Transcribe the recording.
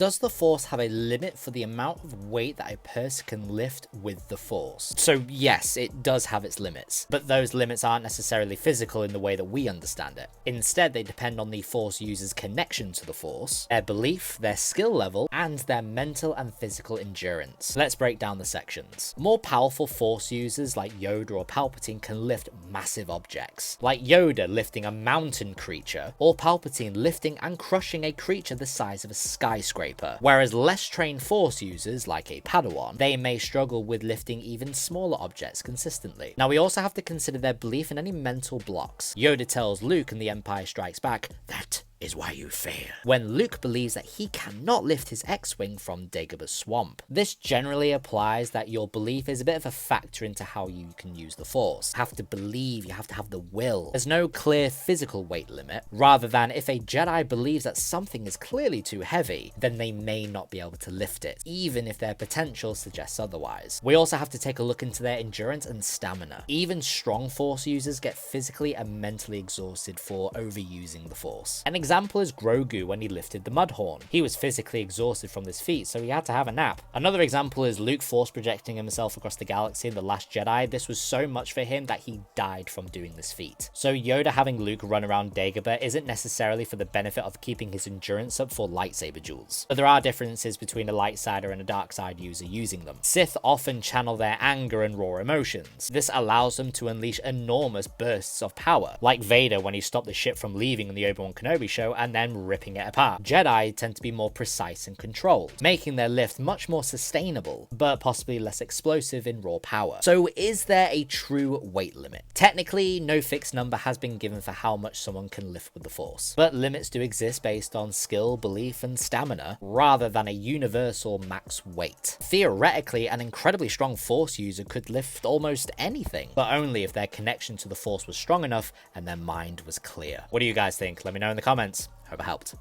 Does the Force have a limit for the amount of weight that a person can lift with the Force? So yes, it does have its limits, but those limits aren't necessarily physical in the way that we understand it. Instead, they depend on the Force user's connection to the Force, their belief, their skill level, and their mental and physical endurance. Let's break down the sections. More powerful Force users like Yoda or Palpatine can lift massive objects, like Yoda lifting a mountain creature, or Palpatine lifting and crushing a creature the size of a skyscraper. Whereas less trained Force users, like a Padawan, they may struggle with lifting even smaller objects consistently. Now we also have to consider their belief in any mental blocks. Yoda tells Luke in The Empire Strikes Back, "That is why you fail," when Luke believes that he cannot lift his X-Wing from Dagobah's swamp. This generally applies that your belief is a bit of a factor into how you can use the Force. You have to believe, you have to have the will. There's no clear physical weight limit, rather than if a Jedi believes that something is clearly too heavy, then they may not be able to lift it, even if their potential suggests otherwise. We also have to take a look into their endurance and stamina. Even strong Force users get physically and mentally exhausted for overusing the Force. An example is Grogu when he lifted the Mudhorn. He was physically exhausted from this feat, so he had to have a nap. Another example is Luke force projecting himself across the galaxy in The Last Jedi. This was so much for him that he died from doing this feat. So Yoda having Luke run around Dagobah isn't necessarily for the benefit of keeping his endurance up for lightsaber duels. But there are differences between a light side and a dark side user using them. Sith often channel their anger and raw emotions. This allows them to unleash enormous bursts of power, like Vader when he stopped the ship from leaving in the Obi-Wan Kenobi show and then ripping it apart. Jedi tend to be more precise and controlled, making their lift much more sustainable, but possibly less explosive in raw power. So is there a true weight limit? Technically, no fixed number has been given for how much someone can lift with the Force, but limits do exist based on skill, belief, and stamina, rather than a universal max weight. Theoretically, an incredibly strong Force user could lift almost anything, but only if their connection to the Force was strong enough and their mind was clear. What do you guys think? Let me know in the comments. Hope it helped.